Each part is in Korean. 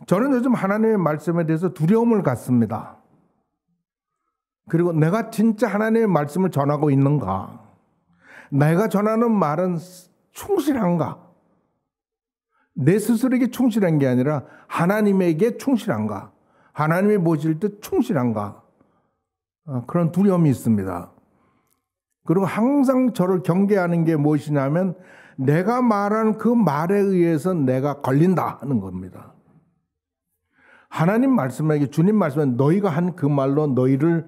저는 요즘 하나님의 말씀에 대해서 두려움을 갖습니다. 그리고 내가 진짜 하나님의 말씀을 전하고 있는가? 내가 전하는 말은 충실한가? 내 스스로에게 충실한 게 아니라 하나님에게 충실한가? 하나님이 보실 때 충실한가? 그런 두려움이 있습니다. 그리고 항상 저를 경계하는 게 무엇이냐면 내가 말하는 그 말에 의해서 내가 걸린다 하는 겁니다. 하나님 말씀에게 주님 말씀에 너희가 한 그 말로 너희를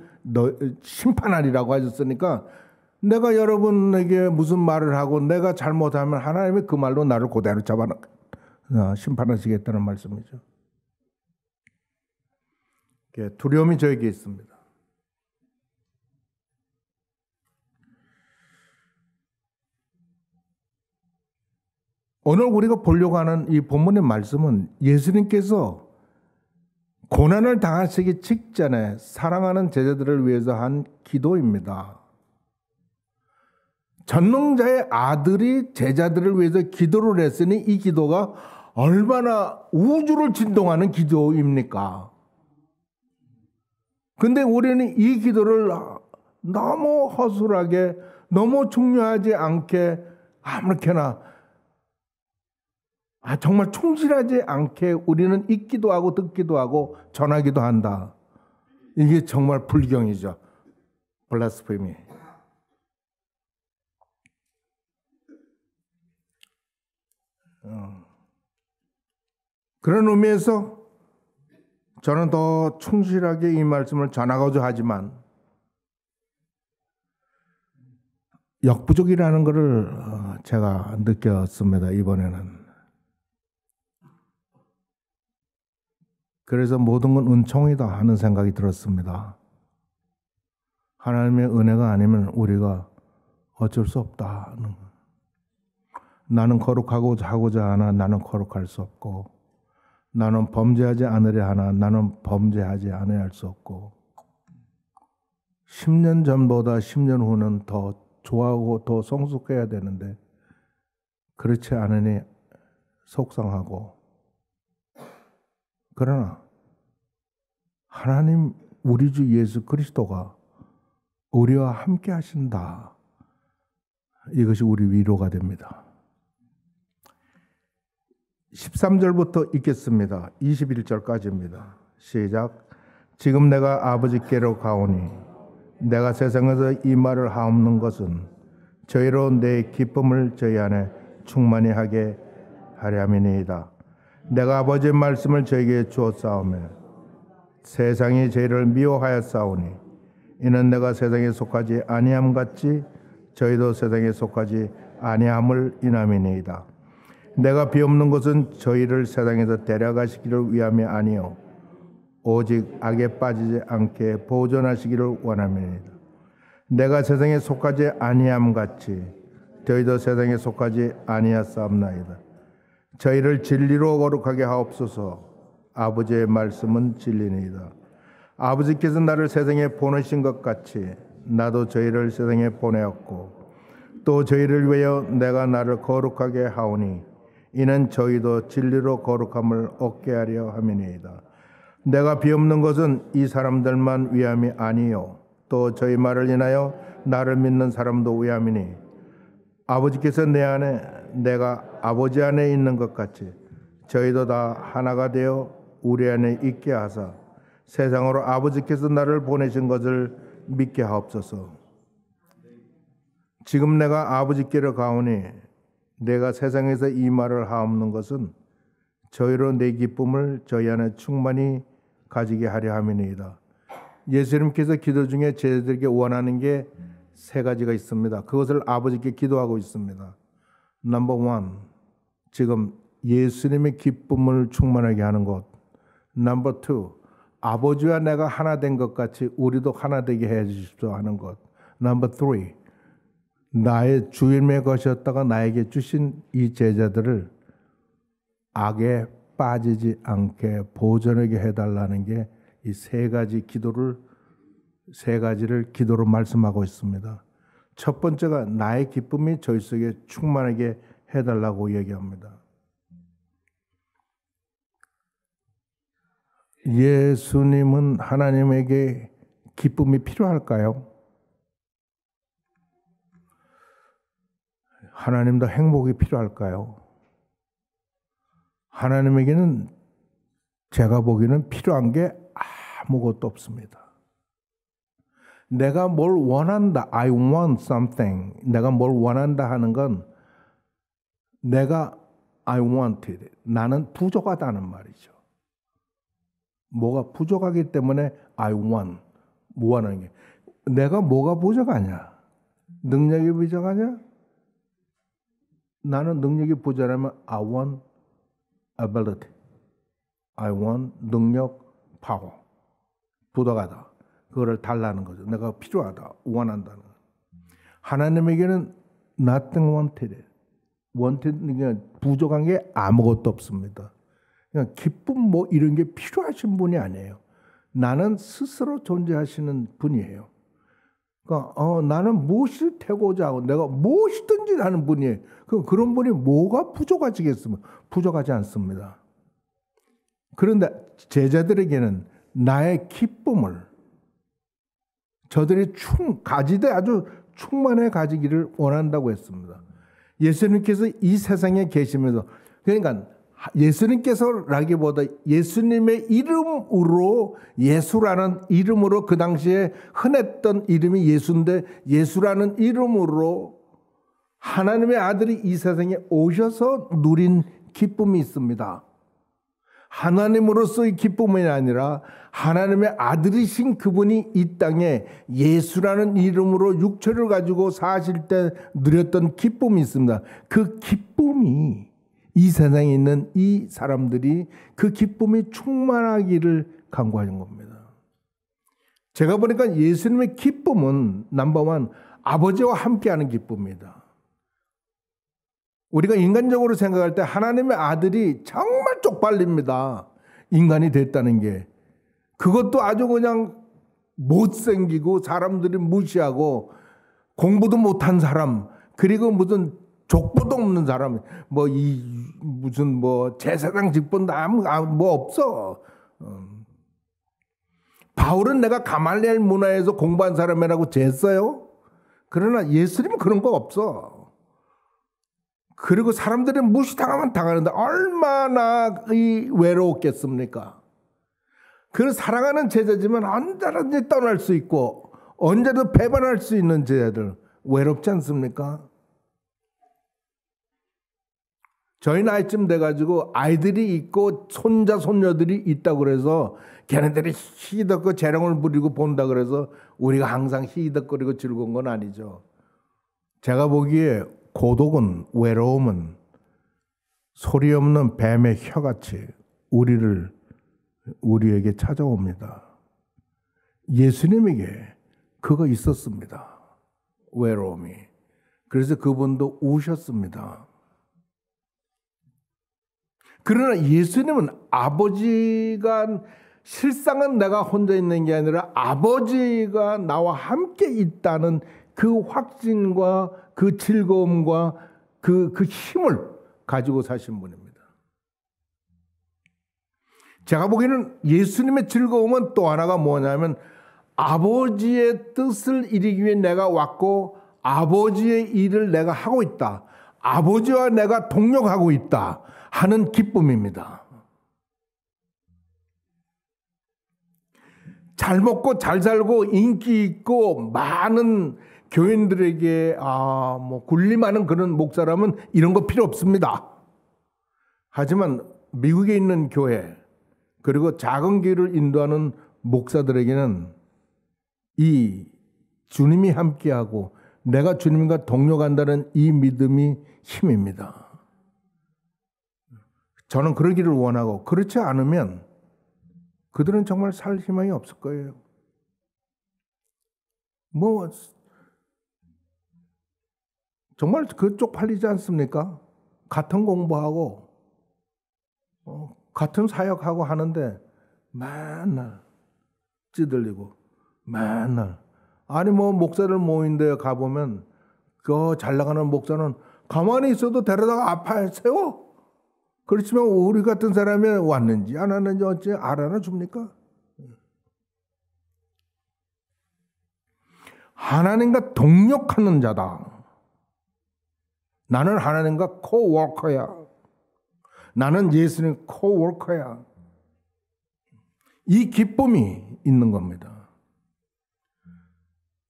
심판하리라고 하셨으니까 내가 여러분에게 무슨 말을 하고 내가 잘못하면 하나님이 그 말로 나를 그대로 심판하시겠다는 말씀이죠. 두려움이 저에게 있습니다. 오늘 우리가 보려고 하는 이 본문의 말씀은 예수님께서 고난을 당하시기 직전에 사랑하는 제자들을 위해서 한 기도입니다. 전능자의 아들이 제자들을 위해서 기도를 했으니 이 기도가 얼마나 우주를 진동하는 기도입니까? 근데 우리는 이 기도를 너무 허술하게, 너무 중요하지 않게 아무렇게나 정말 충실하지 않게 우리는 읽기도 하고 듣기도 하고 전하기도 한다. 이게 정말 불경이죠. 블라스페미. 그런 의미에서 저는 더 충실하게 이 말씀을 전하고자 하지만 역부족이라는 것을 제가 느꼈습니다. 이번에는. 그래서 모든 건 은총이다 하는 생각이 들었습니다. 하나님의 은혜가 아니면 우리가 어쩔 수 없다. 나는 거룩하고자 하고자 하나 나는 거룩할 수 없고, 나는 범죄하지 않으려 하나 나는 범죄하지 않아야 할 수 없고, 10년 전보다 10년 후는 더 좋아하고 더 성숙해야 되는데 그렇지 않으니 속상하고, 그러나 하나님 우리 주 예수 그리스도가 우리와 함께 하신다. 이것이 우리 위로가 됩니다. 13절부터 읽겠습니다. 21절까지입니다. 시작. 지금 내가 아버지께로 가오니 내가 세상에서 이 말을 하옵는 것은 저희로 내 기쁨을 저희 안에 충만히 하게 하려 함이니이다. 내가 아버지의 말씀을 저에게 주었사오며 세상이 저희를 미워하였사오니 이는 내가 세상에 속하지 아니함 같이 저희도 세상에 속하지 아니함을 인함이니이다. 내가 비옵는 것은 저희를 세상에서 데려가시기를 위함이 아니요 오직 악에 빠지지 않게 보존하시기를 원함이니이다. 내가 세상에 속하지 아니함 같이 저희도 세상에 속하지 아니하사옵나이다. 저희를 진리로 거룩하게 하옵소서. 아버지의 말씀은 진리니이다. 아버지께서 나를 세상에 보내신 것 같이 나도 저희를 세상에 보내었고 또 저희를 위하여 내가 나를 거룩하게 하오니 이는 저희도 진리로 거룩함을 얻게 하려 함이니이다. 내가 비옵는 것은 이 사람들만 위함이 아니요 또 저희 말을 인하여 나를 믿는 사람도 위함이니 아버지께서 내 안에 내가 아버지 안에 있는 것 같이 저희도 다 하나가 되어 우리 안에 있게 하사 세상으로 아버지께서 나를 보내신 것을 믿게 하옵소서. 지금 내가 아버지께로 가오니 내가 세상에서 이 말을 하옵는 것은 저희로 내 기쁨을 저희 안에 충만히 가지게 하려 함이니이다. 예수님께서 기도 중에 제자들에게 원하는 게 세 가지가 있습니다. 그것을 아버지께 기도하고 있습니다. 넘버 원, 지금 예수님의 기쁨을 충만하게 하는 것. 넘버 투, 아버지와 내가 하나 된 것 같이 우리도 하나 되게 해 주십시오 하는 것. 넘버 쓰리, 나의 주님의 것이었다가 나에게 주신 이 제자들을 악에 빠지지 않게 보존하게 해달라는 게 이 세 가지를 기도로 말씀하고 있습니다. 첫 번째가 나의 기쁨이 저희 속에 충만하게 해달라고 얘기합니다. 예수님은 하나님에게 기쁨이 필요할까요? 하나님도 행복이 필요할까요? 하나님에게는 제가 보기에는 필요한 게 아무것도 없습니다. 내가 뭘 원한다, I want something, 내가 뭘 원한다 하는 건 내가 I want it, 나는 부족하다는 말이죠. 뭐가 부족하기 때문에 I want, 뭐 하는 게 내가 뭐가 부족하냐? 능력이 부족하냐? 나는 능력이 부족하면 I want ability, I want 능력, 파워, 부족하다. 그거를 달라는 거죠. 내가 필요하다, 원한다는 거. 하나님에게는 nothing wanted, wanted 부족한 게 아무것도 없습니다. 그냥 기쁨 뭐 이런 게 필요하신 분이 아니에요. 나는 스스로 존재하시는 분이에요. 그러니까 나는 무엇이 되고자 하고 내가 무엇이든지 하는 분이에요. 그런 분이 뭐가 부족하시겠습니까? 부족하지 않습니다. 그런데 제자들에게는 나의 기쁨을 저들이 가지되 아주 충만해 가지기를 원한다고 했습니다. 예수님께서 이 세상에 계시면서 그러니까 예수님께서라기보다 예수님의 이름으로 예수라는 이름으로 그 당시에 흔했던 이름이 예수인데 예수라는 이름으로 하나님의 아들이 이 세상에 오셔서 누린 기쁨이 있습니다. 하나님으로서의 기쁨이 아니라 하나님의 아들이신 그분이 이 땅에 예수라는 이름으로 육체를 가지고 사실 때 누렸던 기쁨이 있습니다. 그 기쁨이 이 세상에 있는 이 사람들이 그 기쁨이 충만하기를 간구하는 겁니다. 제가 보니까 예수님의 기쁨은 넘버원 아버지와 함께하는 기쁨입니다. 우리가 인간적으로 생각할 때 하나님의 아들이 정말 쪽팔립니다. 인간이 됐다는 게. 그것도 아주 그냥 못생기고 사람들이 무시하고 공부도 못한 사람 그리고 무슨 족보도 없는 사람 무슨 제사장 직분도 뭐 없어. 바울은 내가 가말리엘 문화에서 공부한 사람이라고 쟀어요. 그러나 예수님은 그런 거 없어. 그리고 사람들이 무시당하면 당하는데 얼마나 외로웠겠습니까? 그 사랑하는 제자지만 언제든지 떠날 수 있고 언제도 배반할 수 있는 제자들 외롭지 않습니까? 저희 나이쯤 돼가지고 아이들이 있고 손자 손녀들이 있다고 그래서 걔네들이 희덕거 재롱을 부리고 본다 그래서 우리가 항상 희덕거리고 즐거운 건 아니죠. 제가 보기에 고독은 외로움은 소리 없는 뱀의 혀같이 우리에게 찾아옵니다. 예수님에게 그거 있었습니다. 외로움이. 그래서 그분도 우셨습니다. 그러나 예수님은 아버지가 실상은 내가 혼자 있는 게 아니라 아버지가 나와 함께 있다는 그 확신과 그 즐거움과 그 힘을 가지고 사신 분입니다. 제가 보기에는 예수님의 즐거움은 또 하나가 뭐냐면 아버지의 뜻을 이루기 위해 내가 왔고 아버지의 일을 내가 하고 있다. 아버지와 내가 동력하고 있다 하는 기쁨입니다. 잘 먹고 잘 살고 인기 있고 많은 교인들에게 군림하는 그런 목사라면 이런 거 필요 없습니다. 하지만 미국에 있는 교회 그리고 작은 교회를 인도하는 목사들에게는 이 주님이 함께하고 내가 주님과 동력한다는 이 믿음이 힘입니다. 저는 그러기를 원하고 그렇지 않으면 그들은 정말 살 희망이 없을 거예요. 정말 그쪽 팔리지 않습니까? 같은 공부하고 같은 사역하고 하는데 맨날 찌들리고 맨날 목사들 모인데 가보면 그 잘 나가는 목사는 가만히 있어도 데려다가 앞에 세워. 그렇지만 우리 같은 사람이 왔는지 안 왔는지 어째 알아나 줍니까? 하나님과 동력하는 자다. 나는 하나님과 코워커야. 나는 예수님 코워커야. 이 기쁨이 있는 겁니다.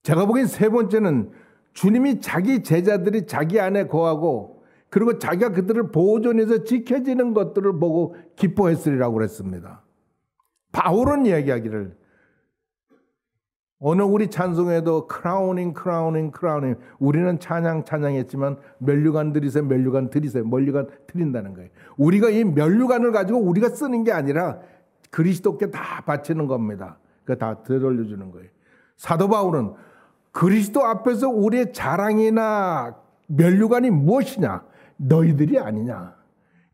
제가 보기엔 세 번째는 주님이 자기 제자들이 자기 안에 거하고 그리고 자기가 그들을 보존해서 지켜지는 것들을 보고 기뻐했으리라고 그랬습니다. 바울은 이야기하기를 오늘 우리 찬송에도 크라우닝 우리는 찬양했지만 면류관 드리세요. 면류관 드린다는 거예요. 우리가 이 면류관을 가지고 우리가 쓰는 게 아니라 그리스도께 다 바치는 겁니다. 그거 다 되돌려주는 거예요. 사도 바울은 그리스도 앞에서 우리의 자랑이나 면류관이 무엇이냐? 너희들이 아니냐.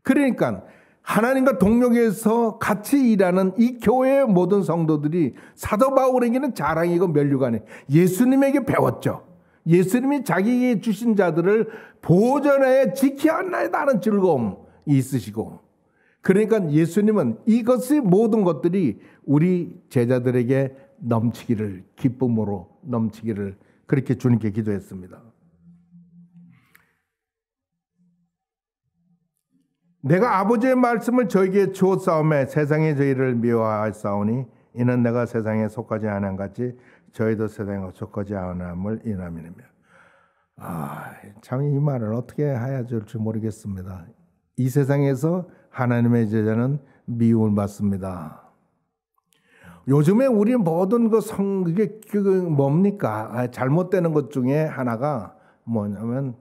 그러니까 하나님과 동력에서 같이 일하는 이 교회의 모든 성도들이 사도 바울에게는 자랑이고 면류관이 예수님에게 배웠죠. 예수님이 자기에게 주신 자들을 보존하여 지켜야 한다는 즐거움이 있으시고 그러니까 예수님은 이것의 모든 것들이 우리 제자들에게 넘치기를 기쁨으로 넘치기를 그렇게 주님께 기도했습니다. 내가 아버지의 말씀을 저에게 주었사오매 세상에 저희를 미워하였사오니 이는 내가 세상에 속하지 않은 같이 저희도 세상에 속하지 않음을 인함이니며. 참 이 말을 어떻게 해야 될지 모르겠습니다. 이 세상에서 하나님의 제자는 미움을 받습니다. 요즘에 우리 모든 그게 뭡니까? 잘못되는 것 중에 하나가 뭐냐면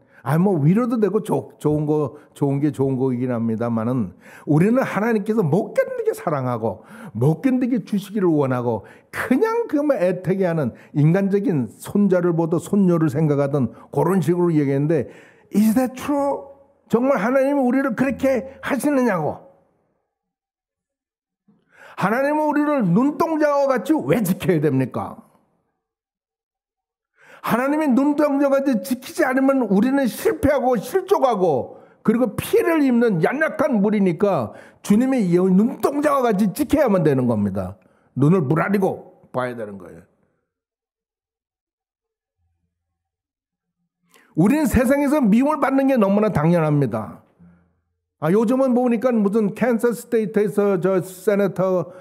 위로도 되고 좋은 게 좋은 거이긴 합니다만은 우리는 하나님께서 못 견디게 사랑하고 못 견디게 주시기를 원하고 그냥 그만 애태게 하는 인간적인 손자를 보도 손녀를 생각하던 그런 식으로 얘기했는데 Is that true? 정말 하나님이 우리를 그렇게 하시느냐고. 하나님은 우리를 눈동자와 같이 왜 지켜야 됩니까? 하나님이 눈동자같이 지키지 않으면 우리는 실패하고 실족하고 그리고 피해를 입는 연약한 물이니까 주님의 눈동자와 같이 지켜야만 되는 겁니다. 눈을 부라리고 봐야 되는 거예요. 우리는 세상에서 미움을 받는 게 너무나 당연합니다. 요즘은 보니까 무슨 캔서스 스테이트에서 저 세네터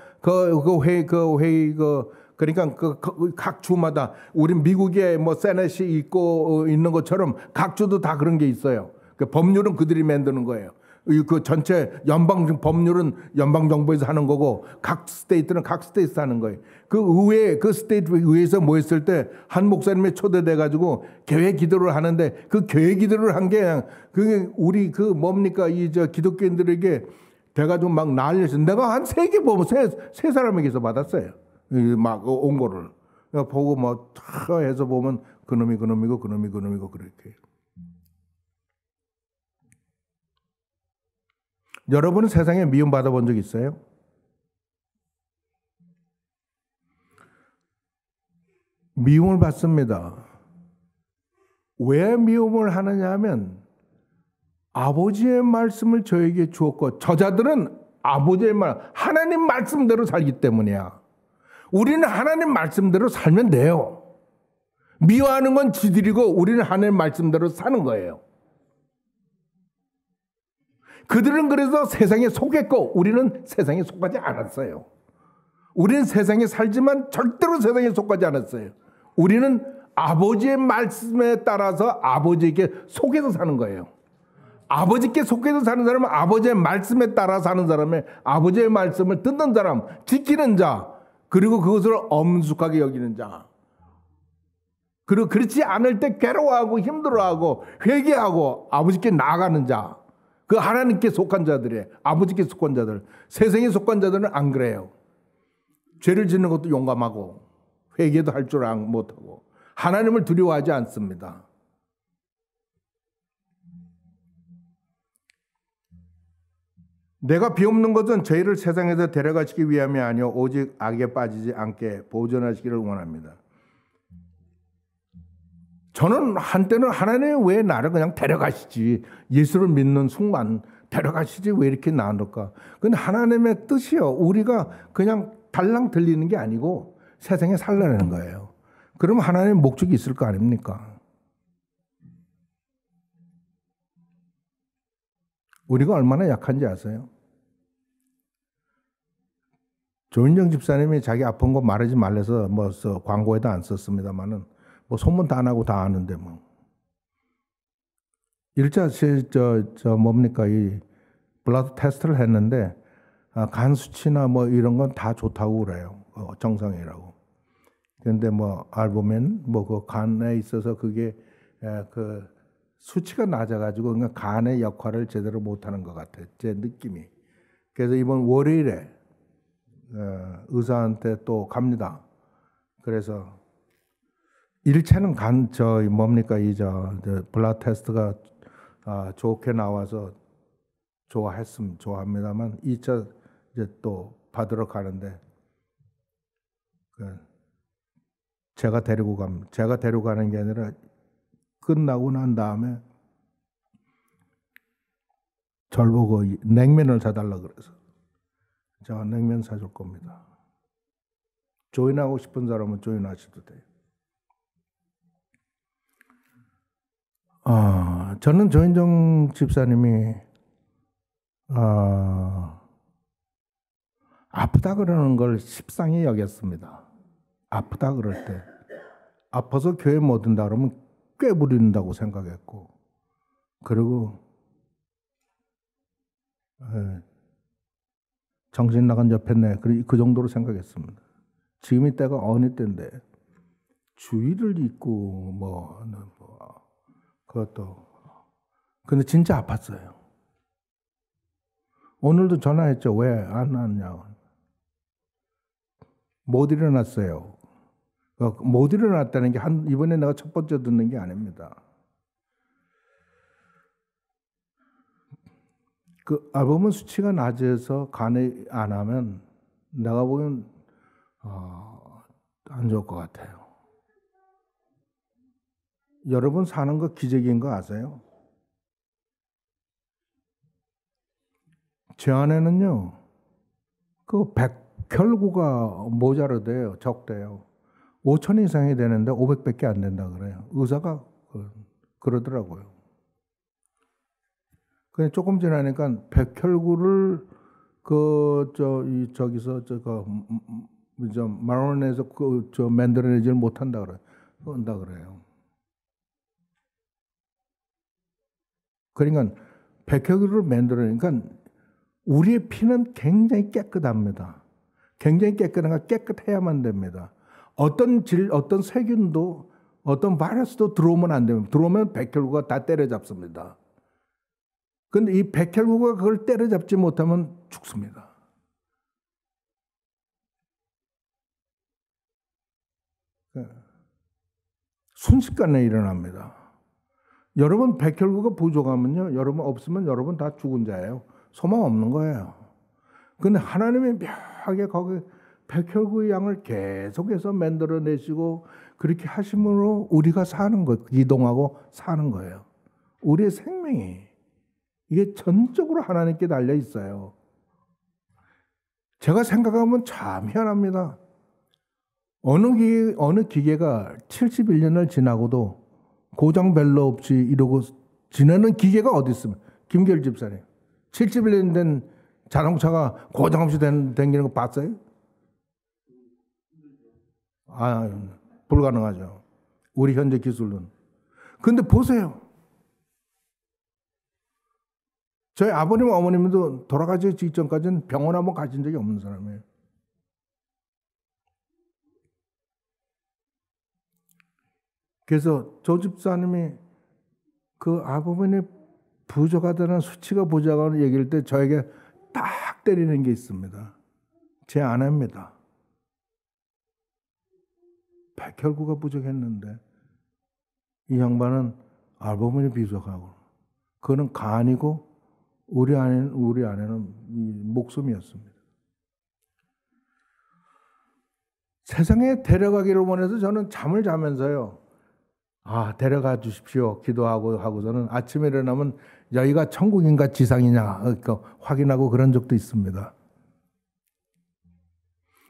그러니까 각 주마다 우리 미국에 뭐 세넷이 있고 있는 것처럼 각 주도 다 그런 게 있어요. 그 법률은 그들이 만드는 거예요. 그 전체 연방 법률은 연방 정부에서 하는 거고 각 스테이트는 각 스테이트에서 하는 거예요. 그 의회 그 스테이트 의회에서 모였을 때 한 목사님이 초대돼 가지고 교회 기도를 하는데 그 교회 기도를 한 게 그게 우리 그 뭡니까 이 저 기독교인들에게 돼가지고 막 난리였어요. 내가 한 3개 보면 세 사람에게서 받았어요. 막 온 거를 보고 뭐 다 해서 보면 그놈이고 그렇게. 여러분은 세상에 미움 받아본 적 있어요? 미움을 받습니다. 왜 미움을 하느냐 하면 아버지의 말씀을 저에게 주었고 저자들은 아버지의 하나님 말씀대로 살기 때문이야. 우리는 하나님 말씀대로 살면 돼요. 미워하는 건 지들이고 우리는 하나님 말씀대로 사는 거예요. 그들은 그래서 세상에 속했고 우리는 세상에 속하지 않았어요. 우리는 세상에 살지만 절대로 세상에 속하지 않았어요. 우리는 아버지의 말씀에 따라서 아버지에게 속해서 사는 거예요. 아버지께 속해서 사는 사람은 아버지의 말씀에 따라 사는 사람의 아버지의 말씀을 듣는 사람, 지키는 자, 그리고 그것을 엄숙하게 여기는 자. 그리고 그렇지 않을 때 괴로워하고 힘들어하고 회개하고 아버지께 나아가는 자. 그 하나님께 속한 자들이에요. 아버지께 속한 자들. 세상에 속한 자들은 안 그래요. 죄를 짓는 것도 용감하고 회개도 할 줄 못하고 하나님을 두려워하지 않습니다. 내가 비옵는 것은 저희를 세상에서 데려가시기 위함이 아니요 오직 악에 빠지지 않게 보존하시기를 원합니다. 저는 한때는 하나님이 왜 나를 그냥 데려가시지 예수를 믿는 순간 데려가시지 왜 이렇게 나눌까? 근데 하나님의 뜻이요. 우리가 그냥 달랑 들리는 게 아니고 세상에 살려내는 거예요. 그러면 하나님의 목적이 있을 거 아닙니까? 우리가 얼마나 약한지 아세요? 조인정 집사님이 자기 아픈 거 말하지 말래서 뭐 광고에도 안 썼습니다만은 뭐 소문 다 나고 다 아는데 뭐 일자 뭡니까 이 블러드 테스트를 했는데 간 수치나 뭐 이런 건 다 좋다고 그래요. 정상이라고. 그런데 뭐 알부민 뭐 그 간에 있어서 그게 그 수치가 낮아가지고 그러니까 간의 역할을 제대로 못하는 것 같아요. 제 느낌이. 그래서 이번 월요일에 의사한테 또 갑니다. 그래서 1차는 뭡니까 블러드 테스트가 좋게 나와서 좋아합니다만 2차 이제 또 받으러 가는데 제가 데리고 갑니다. 제가 데려가는 게 아니라 끝나고 난 다음에 절 보고 냉면을 사달라 그래서 제가 냉면 사줄 겁니다. 조인하고 싶은 사람은 조인하셔도 돼요. 저는 조인정 집사님이 아프다 그러는 걸 십상히 여겼습니다. 아프다 그럴 때 아파서 교회 못 온다 그러면 꽤 부린다고 생각했고 그리고 정신 나간 옆했네 그 정도로 생각했습니다. 지금이 때가 어느 때인데 주의를 잊고 뭐 그것도 근데 진짜 아팠어요. 오늘도 전화했죠. 왜 안 왔냐고. 못 일어났어요. 못 일어났다는 게 이번에 내가 첫 번째 듣는 게 아닙니다. 그 알부민 수치가 낮아서 간에 안 하면 내가 보기엔 안 좋을 것 같아요. 여러분 사는 거 기적인 거 아세요? 제 안에는요, 그 백혈구가 모자르대요, 적대요. 5,000 이상이 되는데 500밖에 안 된다 그래요. 의사가 그러더라고요. 근데 조금 지나니까 백혈구를 마론에서 만들어내지를 못한다 그래요. 한다 그래요. 그러니까 백혈구를 만들어내니까 우리의 피는 굉장히 깨끗합니다. 굉장히 깨끗해야만 됩니다. 어떤 세균도 어떤 바이러스도 들어오면 안 됩니다. 들어오면 백혈구가 다 때려잡습니다. 그런데 이 백혈구가 그걸 때려잡지 못하면 죽습니다. 순식간에 일어납니다. 여러분 백혈구가 부족하면요, 여러분 없으면 여러분 다 죽은 자예요. 소망 없는 거예요. 근데 하나님이 묘하게 거기 백혈구의 양을 계속해서 만들어내시고 그렇게 하심으로 우리가 사는 거예요. 이동하고 사는 거예요. 우리의 생명이 이게 전적으로 하나님께 달려 있어요. 제가 생각하면 참 희한합니다. 어느 기계가 71년을 지나고도 고장 별로 없이 이러고 지나는 기계가 어디 있습니까? 김결 집사님. 71년 된 자동차가 고장 없이 다니는 거 봤어요? 불가능하죠. 우리 현재 기술은. 근데 보세요. 저희 아버님, 어머님도 돌아가기 직전까지는 병원 한번 가신 적이 없는 사람이에요. 그래서 조 집사님이 그 아버님이 부족하다는 수치가 부족하다는 얘기할 때 저에게 딱 때리는 게 있습니다. 제 아내입니다. 백혈구가 부족했는데 이 양반은 알부민이 부족하고 그는 간이고 우리 아내는 목숨이었습니다. 세상에 데려가기를 원해서 저는 잠을 자면서요. 데려가 주십시오. 기도하고 하고서는 아침에 일어나면 여기가 천국인가 지상이냐 확인하고 그런 적도 있습니다.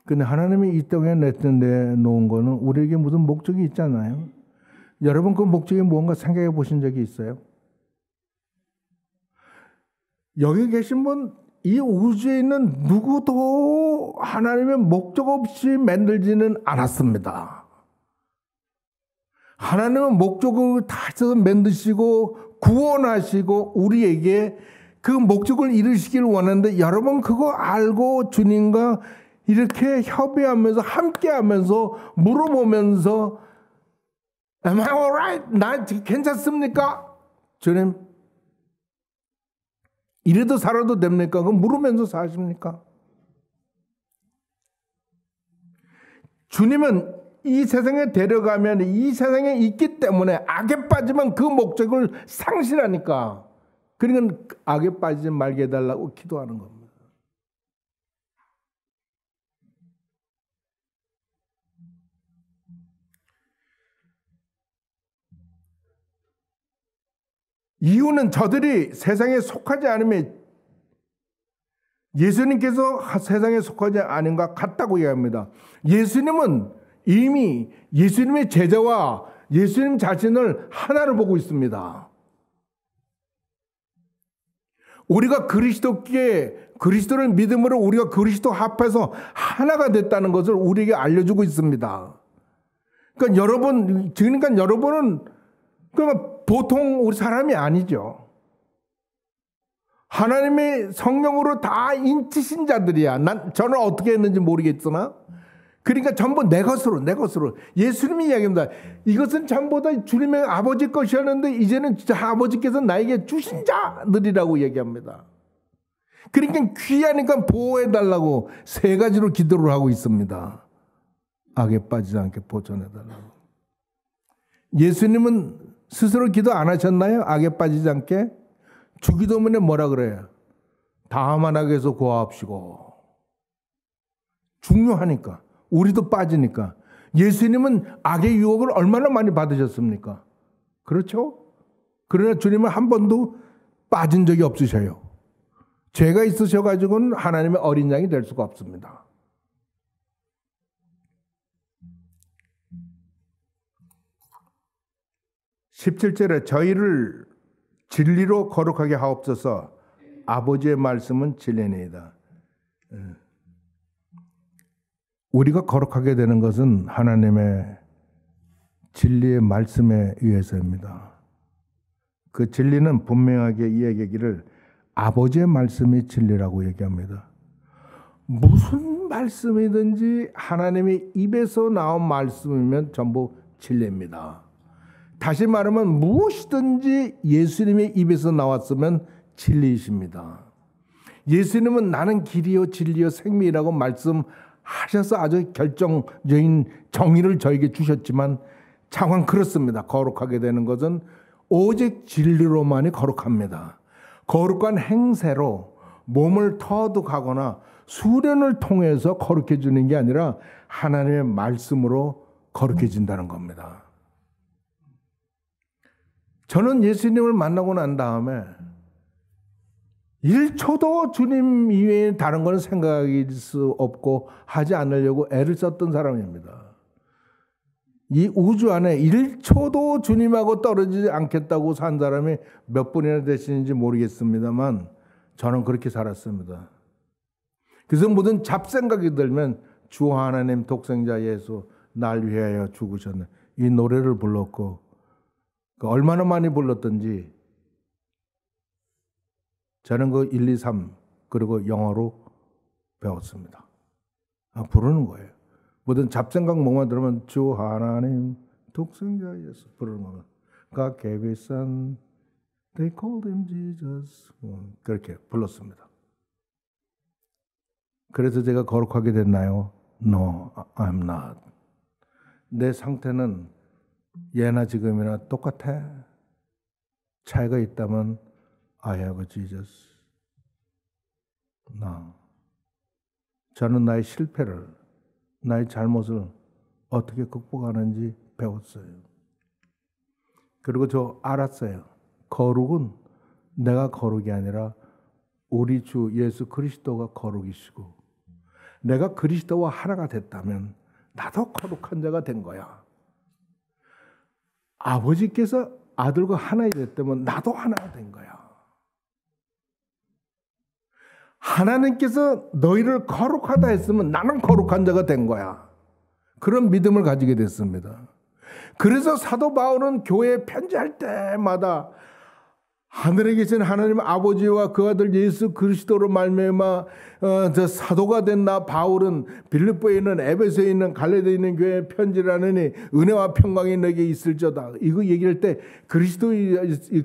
근데 하나님이 이 땅에 내놓은 거는 우리에게 무슨 목적이 있잖아요. 여러분 그 목적이 뭔가 생각해 보신 적이 있어요? 여기 계신 분, 이 우주에 있는 누구도 하나님의 목적 없이 만들지는 않았습니다. 하나님은 목적을 다 있어서 만드시고 구원하시고 우리에게 그 목적을 이루시길 원하는데 여러분 그거 알고 주님과 이렇게 협의하면서 함께하면서 물어보면서 Am I alright? 나 괜찮습니까? 주님 이래도 살아도 됩니까? 그럼 물으면서 사십니까? 주님은 이 세상에 데려가면 이 세상에 있기 때문에 악에 빠지면 그 목적을 상실하니까 그러니까 악에 빠지지 말게 해달라고 기도하는 겁니다. 이유는 저들이 세상에 속하지 않으면 예수님께서 세상에 속하지 않은 것 같다고 이야기합니다. 예수님은 이미 예수님의 제자와 예수님 자신을 하나로 보고 있습니다. 우리가 그리스도를 믿음으로 우리가 그리스도 합해서 하나가 됐다는 것을 우리에게 알려주고 있습니다. 그러니까 여러분은 보통 우리 사람이 아니죠. 하나님의 성령으로 다 인치신 자들이야. 저는 어떻게 했는지 모르겠으나 그러니까 전부 내 것으로 예수님이 이야기합니다. 이것은 전부 다 주님의 아버지 것이었는데 이제는 아버지께서 나에게 주신 자들이라고 얘기합니다. 그러니까 귀하니까 보호해달라고 세 가지로 기도를 하고 있습니다. 악에 빠지지 않게 보존해달라고. 예수님은 스스로 기도 안 하셨나요? 악에 빠지지 않게? 주기도문에 뭐라 그래요? 다만 악에서 구하옵시고. 중요하니까. 우리도 빠지니까. 예수님은 악의 유혹을 얼마나 많이 받으셨습니까? 그렇죠? 그러나 주님은 한 번도 빠진 적이 없으셔요. 죄가 있으셔가지고는 하나님의 어린 양이 될 수가 없습니다. (17절에) 저희를 진리로 거룩하게 하옵소서. 아버지의 말씀은 진리니이다. 우리가 거룩하게 되는 것은 하나님의 진리의 말씀에 의해서입니다. 그 진리는 분명하게 이야기하기를 아버지의 말씀이 진리라고 얘기합니다. 무슨 말씀이든지 하나님의 입에서 나온 말씀이면 전부 진리입니다. 다시 말하면 무엇이든지 예수님의 입에서 나왔으면 진리이십니다. 예수님은 나는 길이요 진리요 생명이라고 말씀하셔서 아주 결정적인 정의를 저에게 주셨지만 장황 그렇습니다. 거룩하게 되는 것은 오직 진리로만이 거룩합니다. 거룩한 행세로 몸을 터득하거나 수련을 통해서 거룩해지는 게 아니라 하나님의 말씀으로 거룩해진다는 겁니다. 저는 예수님을 만나고 난 다음에 1초도 주님 이외에 다른 건 생각할 수 없고 하지 않으려고 애를 썼던 사람입니다. 이 우주 안에 1초도 주님하고 떨어지지 않겠다고 산 사람이 몇 분이나 되시는지 모르겠습니다만 저는 그렇게 살았습니다. 그래서 모든 잡생각이 들면 주 하나님 독생자 예수 날 위하여 죽으셨네. 이 노래를 불렀고 얼마나 많이 불렀던지 저는 그 1, 2, 3 그리고 영어로 배웠습니다. 부르는 거예요. 모든 잡생각 뭐만 들으면 주 하나님 독생자 예수 부르는 거면 God gave his son they called him Jesus 그렇게 불렀습니다. 그래서 제가 거룩하게 됐나요? No, I'm not. 내 상태는 예나 지금이나 똑같아. 차이가 있다면 I have Jesus. 저는 나의 실패를, 나의 잘못을 어떻게 극복하는지 배웠어요. 그리고 저 알았어요. 거룩은 내가 거룩이 아니라 우리 주 예수 그리스도가 거룩이시고 내가 그리스도와 하나가 됐다면 나도 거룩한 자가 된 거야. 아버지께서 아들과 하나가 됐다면 나도 하나가 된 거야. 하나님께서 너희를 거룩하다 했으면 나는 거룩한 자가 된 거야. 그런 믿음을 가지게 됐습니다. 그래서 사도 바울은 교회에 편지할 때마다 하늘에 계신 하나님 아버지와 그 아들 예수 그리스도로 말미암아 저 사도가 된 나 바울은 빌립보에 있는 에베소에 있는 갈라디아에 있는 교회에 편지를 하느니 은혜와 평강이 너에게 있을저다. 이거 얘기할 때 그리스도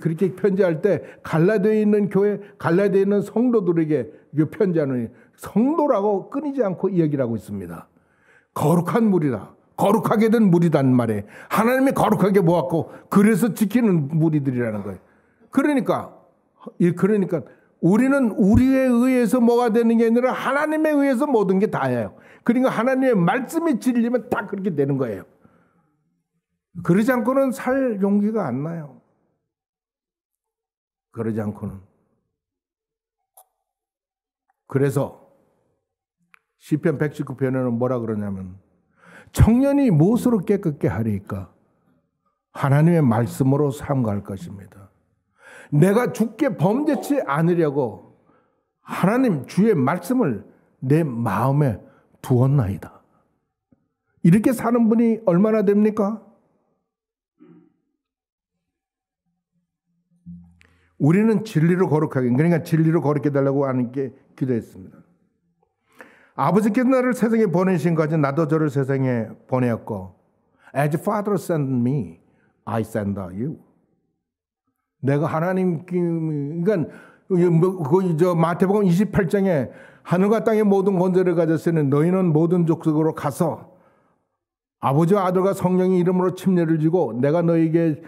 그렇게 편지할 때 갈라디아에 있는 교회 갈라디아에 있는 성도들에게 편지하느니 성도라고 끊이지 않고 이야기를 하고 있습니다. 거룩한 무리다. 거룩하게 된 무리단 말이에요. 하나님이 거룩하게 모았고 그래서 지키는 무리들이라는 거예요. 그러니까 우리는 우리에 의해서 뭐가 되는 게 아니라 하나님에 의해서 모든 게 다예요. 그러니까 하나님의 말씀이 진리면 다 그렇게 되는 거예요. 그러지 않고는 살 용기가 안 나요. 그러지 않고는. 그래서 시편 119편에는 뭐라 그러냐면 청년이 무엇으로 깨끗게 하리까? 하나님의 말씀으로 삼가할 것입니다. 내가 죽게 범죄치 않으려고 하나님 주의 말씀을 내 마음에 두었나이다. 이렇게 사는 분이 얼마나 됩니까? 우리는 진리로 거룩하게, 그러니까 진리로 거룩해 달라고 하나님께 기도했습니다. 아버지께서 나를 세상에 보내신 것이 나도 저를 세상에 보내었고 As Father sent me, I send you. 내가 하나님, 그러니까 마태복음 28장에 하늘과 땅의 모든 권세를 가졌으니 너희는 모든 족속으로 가서 아버지와 아들과 성령의 이름으로 침례를 지고 내가 너희에게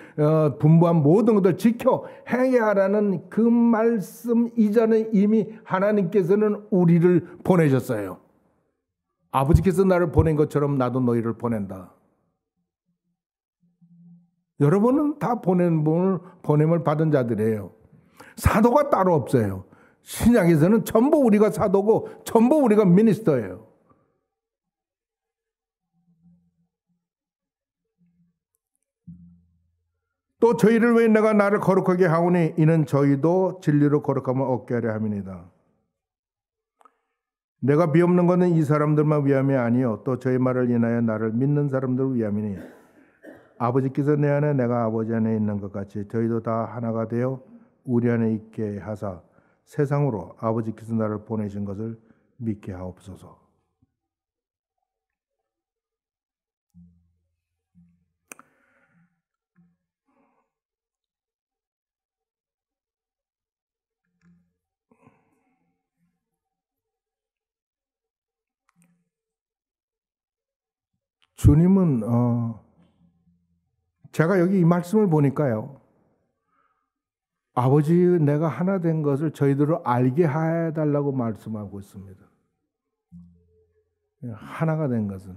분부한 모든 것을 지켜 행해야 하라는 그 말씀 이전에 이미 하나님께서는 우리를 보내셨어요. 아버지께서 나를 보낸 것처럼 나도 너희를 보낸다. 여러분은 다 보냄을 받은 자들이에요. 사도가 따로 없어요. 신약에서는 전부 우리가 사도고 전부 우리가 미니스터예요. 또 저희를 위해 내가 나를 거룩하게 하오니 이는 저희도 진리로 거룩함을 얻게 하려 함이니이다. 내가 비옵는 것은 이 사람들만 위함이 아니요 또 저희 말을 인하여 나를 믿는 사람들 위함이니 아버지께서 내 안에 내가 아버지 안에 있는 것 같이 저희도 다 하나가 되어 우리 안에 있게 하사 세상으로 아버지께서 나를 보내신 것을 믿게 하옵소서. 주님은 제가 여기 이 말씀을 보니까요. 아버지 내가 하나 된 것을 저희들을 알게 해달라고 말씀하고 있습니다. 하나가 된 것은.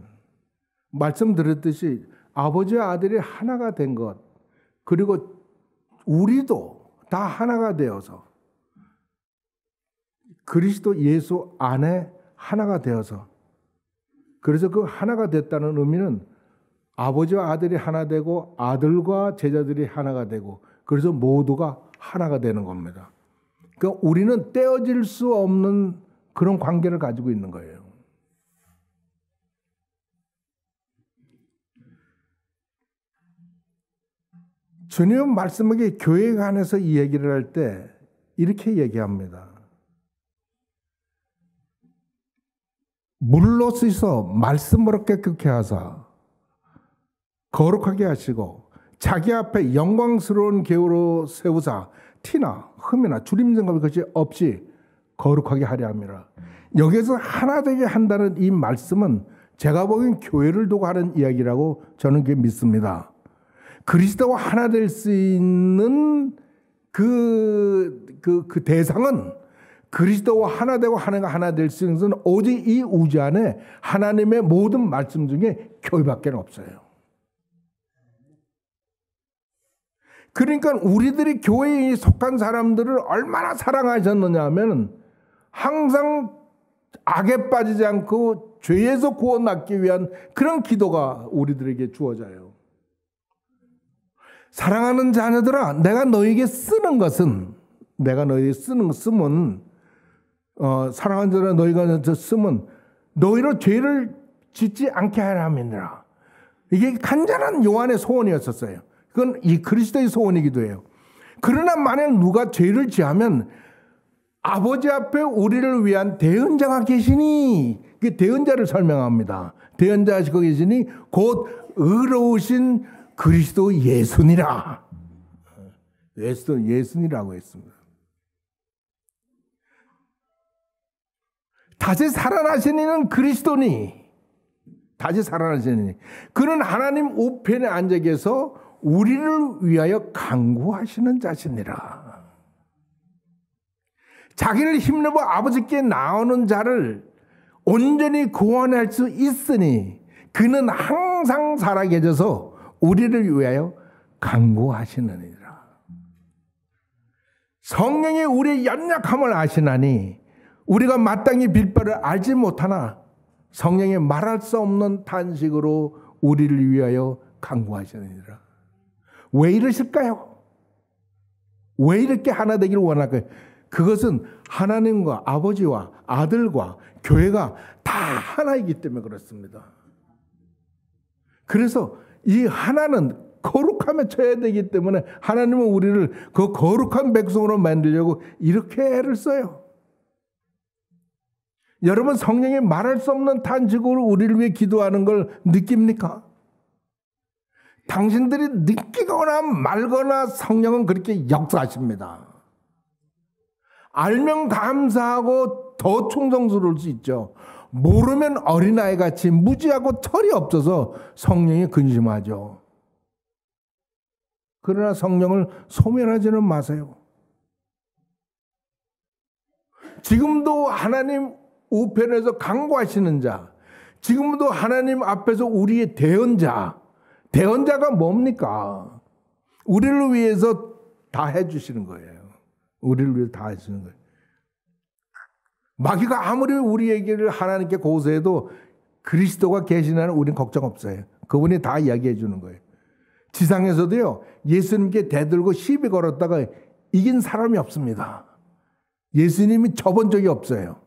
말씀드렸듯이 아버지와 아들이 하나가 된 것 그리고 우리도 다 하나가 되어서 그리스도 예수 안에 하나가 되어서 그래서 그 하나가 됐다는 의미는 아버지와 아들이 하나 되고 아들과 제자들이 하나가 되고 그래서 모두가 하나가 되는 겁니다. 그러니까 우리는 떼어질 수 없는 그런 관계를 가지고 있는 거예요. 주님은 말씀하기에 교회에 관해서 이 얘기를 할 때 이렇게 얘기합니다. 물로 씻어 말씀으로 깨끗게 하사 거룩하게 하시고 자기 앞에 영광스러운 계우로 세우사 티나 흠이나 주림생각 것이 없이 거룩하게 하려 함이라. 여기서 하나 되게 한다는 이 말씀은 제가 보기엔 교회를 두고 하는 이야기라고 저는 믿습니다. 그리스도와 하나 될 수 있는 그 대상은 그리스도와 하나 되고 하나 될 수 있는 것은 오직 이 우주 안에 하나님의 모든 말씀 중에 교회밖에 없어요. 그러니까 우리들이 교회에 속한 사람들을 얼마나 사랑하셨느냐 하면 항상 악에 빠지지 않고 죄에서 구원받기 위한 그런 기도가 우리들에게 주어져요. 사랑하는 자녀들아, 내가 너에게 쓰는 것은, 내가 너에게 쓰면 사랑하는 자녀들아, 너희가 쓰면 너희로 죄를 짓지 않게 하려 함이니라. 이게 간절한 요한의 소원이었었어요. 그건 이 그리스도의 소원이기도 해요. 그러나 만약 누가 죄를 지으면 아버지 앞에 우리를 위한 대언자가 계시니, 그 대언자를 설명합니다. 대언자가 계시니 곧 의로우신 그리스도 예수니라. 예수니라고 했습니다. 다시 살아나신 이는 그리스도니, 다시 살아나시니 그는 하나님 우편에 앉아 계서 우리를 위하여 간구하시는 자시니라. 자기를 힘입어 아버지께 나오는 자를 온전히 구원할 수 있으니 그는 항상 살아계셔서 우리를 위하여 간구하시느니라. 성령이 우리의 연약함을 아시나니 우리가 마땅히 빌 바를 알지 못하나 성령이 말할 수 없는 탄식으로 우리를 위하여 간구하시느니라. 왜 이러실까요? 왜 이렇게 하나 되기를 원할까요? 그것은 하나님과 아버지와 아들과 교회가 다 하나이기 때문에 그렇습니다. 그래서 이 하나는 거룩함에 처해야 되기 때문에 하나님은 우리를 그 거룩한 백성으로 만들려고 이렇게 애를 써요. 여러분, 성령이 말할 수 없는 탄식으로 우리를 위해 기도하는 걸 느낍니까? 당신들이 느끼거나 말거나 성령은 그렇게 역사하십니다. 알면 감사하고 더 충성스러울 수 있죠. 모르면 어린아이같이 무지하고 철이 없어서 성령이 근심하죠. 그러나 성령을 소멸하지는 마세요. 지금도 하나님 우편에서 간구하시는 자, 지금도 하나님 앞에서 우리의 대언자가 뭡니까? 우리를 위해서 다 해주시는 거예요. 우리를 위해서 다 해주시는 거예요. 마귀가 아무리 우리에게를 하나님께 고소해도 그리스도가 계시는 한은 우리는 걱정 없어요. 그분이 다 이야기해 주는 거예요. 지상에서도요, 예수님께 대들고 시비 걸었다가 이긴 사람이 없습니다. 예수님이 접은 적이 없어요.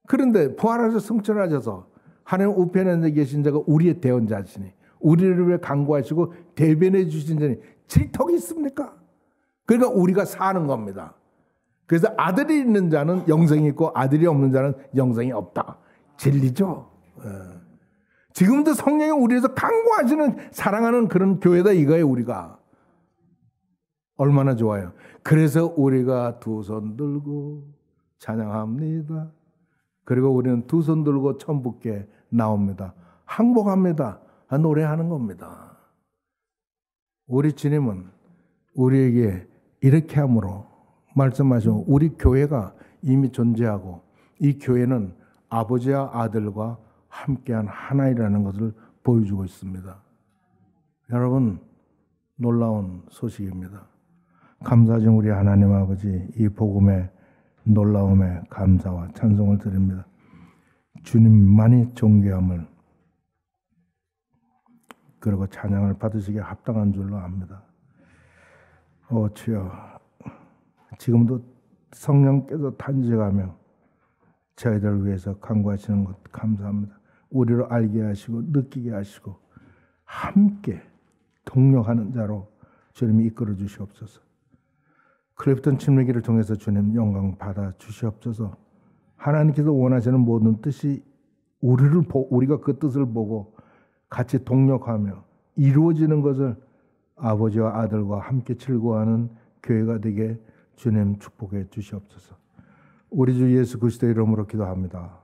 그런데 부활하셔서 승천하셔서 하나님 우편에 계신 자가 우리의 대언자시니 우리를 위해 간구하시고 대변해 주신 자니 질턱이 있습니까? 그러니까 우리가 사는 겁니다. 그래서 아들이 있는 자는 영생이 있고 아들이 없는 자는 영생이 없다. 진리죠. 지금도 성령이 우리에서 간구하시는 사랑하는 그런 교회다 이거예요. 우리가 얼마나 좋아요. 그래서 우리가 두 손 들고 찬양합니다. 그리고 우리는 두 손 들고 천부께 나옵니다. 항복합니다. 노래하는 겁니다. 우리 주님은 우리에게 이렇게 함으로 말씀하시고 우리 교회가 이미 존재하고 이 교회는 아버지와 아들과 함께한 하나이라는 것을 보여주고 있습니다. 여러분, 놀라운 소식입니다. 감사하신 우리 하나님 아버지, 이 복음의 놀라움에 감사와 찬송을 드립니다. 주님만이 존귀함을 그리고 찬양을 받으시기에 합당한 줄로 압니다. 주여, 지금도 성령께서 탄식하며 저희들을 위해서 간구하시는 것 감사합니다. 우리를 알게 하시고 느끼게 하시고 함께 동력하는 자로 주님이 이끌어 주시옵소서. 클리프턴 침례기를 통해서 주님 영광 받아 주시옵소서. 하나님께서 원하시는 모든 뜻이 우리가 그 뜻을 보고 같이 동력하며 이루어지는 것을 아버지와 아들과 함께 즐거워하는 교회가 되게 주님 축복해 주시옵소서. 우리 주 예수 그리스도의 이름으로 기도합니다.